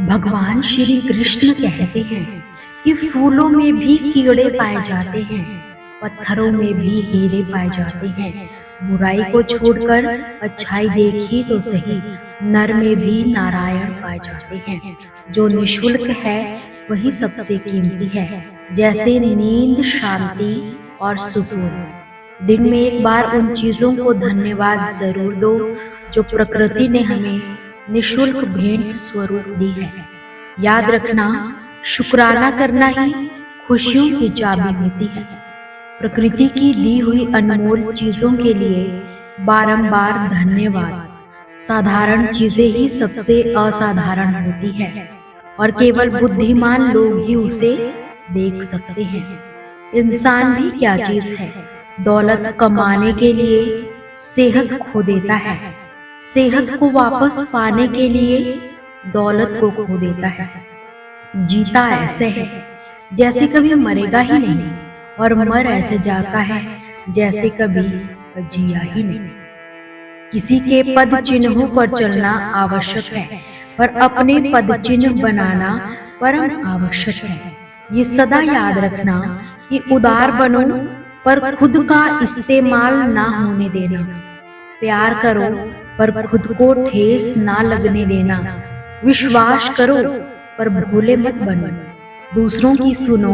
भगवान श्री कृष्ण कहते हैं कि फूलों में भी कीड़े पाए जाते हैं, पत्थरों में भी हीरे पाए जाते हैं। बुराई को छोड़कर अच्छाई देखी तो सही, नर में भी नारायण पाए जाते हैं। जो निशुल्क है वही सबसे कीमती है, जैसे नींद, शांति और सुकून। दिन में एक बार उन चीजों को धन्यवाद जरूर दो जो प्रकृति ने हमें निशुल्क भेंट स्वरूप दी है। याद रखना, शुक्राना करना ही खुशियों की चाबी होती है। प्रकृति की दी हुई अनमोल चीजों के लिए बारंबार धन्यवाद। साधारण चीजें ही सबसे असाधारण होती है और केवल बुद्धिमान लोग ही उसे देख सकते हैं। इंसान भी क्या चीज है, दौलत कमाने के लिए सेहत खो देता है, सेहत को वापस पाने के लिए दौलत को खो देता है। जीता ऐसे है जैसे कभी मरेगा ही नहीं, और मर ऐसे जाता है जैसे कभी जिया ही नहीं। किसी के पद चिन्हों पर चलना आवश्यक है, पर अपने पद चिन्ह बनाना परम आवश्यक है। ये सदा याद रखना कि उदार बनो, पर खुद का इस्तेमाल ना होने देना। प्यार करो पर खुद को ठेस ना लगने देना। विश्वास करो पर भोले मत बनो। दूसरों की सुनो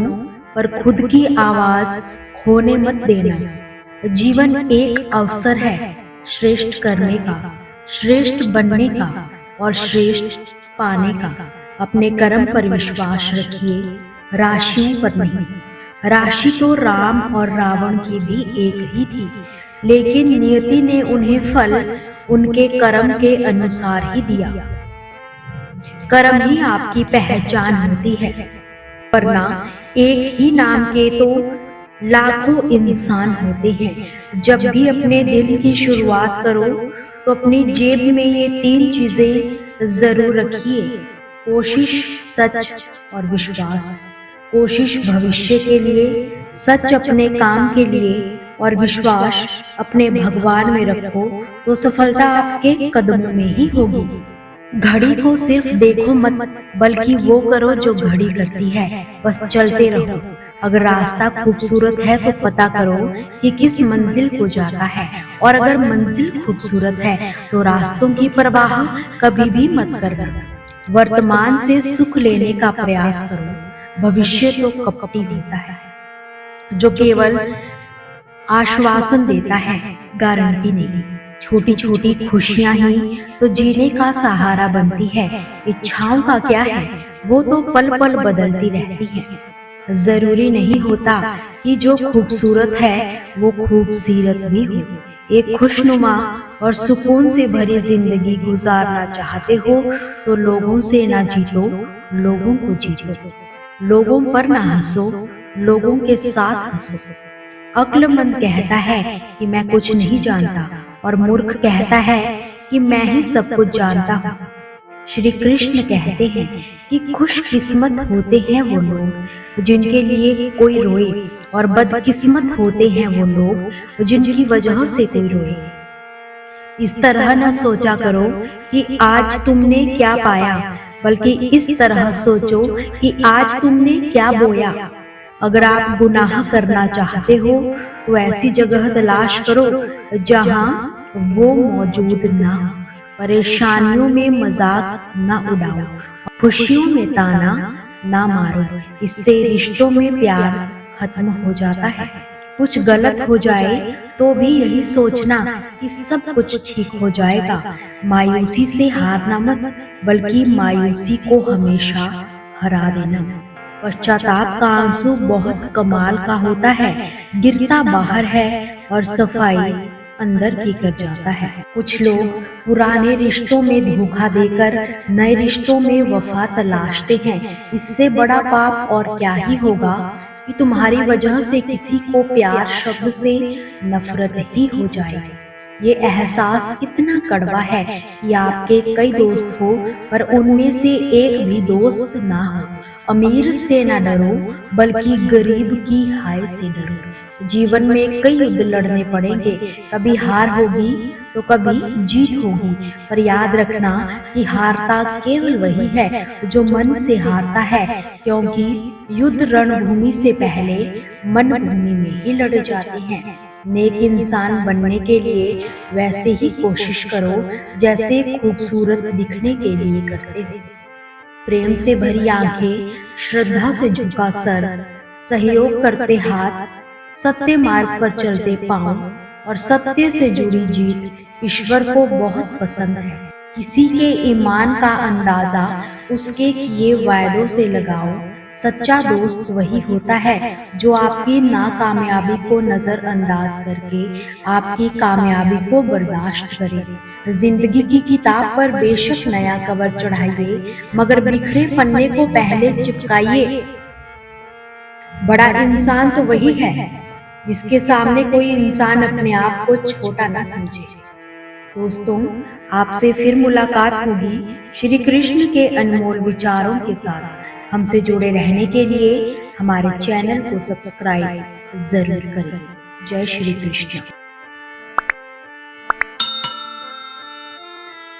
पर खुद की आवाज खोने मत देना। जीवन एक अवसर है श्रेष्ठ करने का, श्रेष्ठ बनने का और श्रेष्ठ पाने का। अपने कर्म पर विश्वास रखिए, राशियों पर नहीं। राशि तो राम और रावण की भी एक ही थी, लेकिन नियति ने उन्हें फल उनके कर्म के अनुसार ही दिया। कर्म ही आपकी पहचान होती है, वरना एक ही नाम के तो लाखों इंसान होते हैं। जब भी अपने दिन की शुरुआत करो तो अपनी जेब में ये 3 चीजें जरूर रखिए: कोशिश, सच और विश्वास। कोशिश भविष्य के लिए, सच अपने काम के लिए और विश्वास अपने भगवान में रखो तो सफलता आपके कदमों में ही होगी। घड़ी को सिर्फ देखो मत, बल्कि वो करो जो घड़ी करती है। बस चलते रहो। अगर रास्ता खूबसूरत है तो पता करो कि किस मंजिल को जाता है, और अगर मंजिल खूबसूरत है तो रास्तों की परवाह कभी भी मत करना। वर्तमान से सुख लेने का प्रयास करो। भविष्य तो कपटी होता है जो केवल आश्वासन देता है, गारंटी नहीं। छोटी छोटी खुशियां ही तो जीने का सहारा बनती है। इच्छाओं का क्या है, वो तो पल पल बदलती रहती हैं। जरूरी नहीं होता कि जो खूबसूरत है वो खूबसूरत भी हो। एक खुशनुमा और सुकून से भरी जिंदगी गुजारना चाहते हो तो लोगों से ना जीतो, लोगों को जीतो। लोगों पर ना हंसो, लोगों के साथ हंसो। अक्लमंद कहता है कि मैं कुछ नहीं जानता, और मूर्ख कहता है कि मैं ही सब कुछ जानता हूँ। श्री कृष्ण कहते हैं कि खुशकिस्मत होते हैं वो लोग जिनके लिए कोई रोए, और बदकिस्मत होते हैं वो लोग जिनकी वजह से कोई रोए। इस तरह न सोचा करो कि आज तुमने क्या पाया, बल्कि इस तरह सोचो कि आज तुमने क्या बोया। अगर आप गुनाह करना चाहते हो तो ऐसी जगह तलाश करो जहां वो मौजूद ना हो। परेशानियों में मजाक ना उड़ाओ, खुशियों में ताना ना मारो। इससे रिश्तों में प्यार खत्म हो जाता है। कुछ गलत हो जाए तो भी यही सोचना कि सब कुछ ठीक हो जाएगा। मायूसी से हारना मत, बल्कि मायूसी को हमेशा हरा देना। पश्चाताप का आंसू बहुत कमाल का होता है, गिरता बाहर है और सफाई अंदर की कर जाता है। कुछ लोग पुराने रिश्तों में धोखा देकर नए रिश्तों में वफा तलाशते हैं। इससे बड़ा पाप और क्या ही होगा कि तुम्हारी वजह से किसी को प्यार शब्द से नफरत ही हो जाए। ये एहसास इतना कड़वा है कि आपके कई दोस्त हो पर उनमें से एक भी दोस्त ना हो। अमीर से ना डरो, बल्कि गरीब की हाय से डरो। जीवन में कई युद्ध लड़ने पड़ेंगे, कभी हार होगी तो कभी जीत होगी। पर याद रखना कि हारता केवल वही है जो मन से हारता है, क्योंकि युद्ध रणभूमि से पहले मन भूमि में ही लड़े जाते हैं। नेक इंसान बनने के लिए वैसे ही कोशिश करो जैसे खूबसूरत दिखने के लिए करते हो। प्रेम से भरी आंखें, श्रद्धा से झुका सर, सहयोग करते हाथ, सत्य मार्ग पर चलते पांव और सत्य से जुड़ी जीत ईश्वर को बहुत पसंद है। किसी के ईमान का अंदाजा उसके किए वायदों से लगाओ। सच्चा दोस्त वही होता है जो आपकी नाकामयाबी को नजरअंदाज करके आपकी कामयाबी को बर्दाश्त करे। जिंदगी की किताब पर बेशक नया कवर चढ़ाइए, मगर बिखरे पन्ने को पहले चिपकाइए। बड़ा इंसान तो वही है जिसके सामने कोई इंसान अपने आप को छोटा ना समझे। दोस्तों, आपसे फिर मुलाकात होगी श्री कृष्ण के अनमोल विचारों के साथ। हमसे जुड़े रहने के लिए हमारे चैनल को सब्सक्राइब जरूर करें। जय श्री कृष्ण।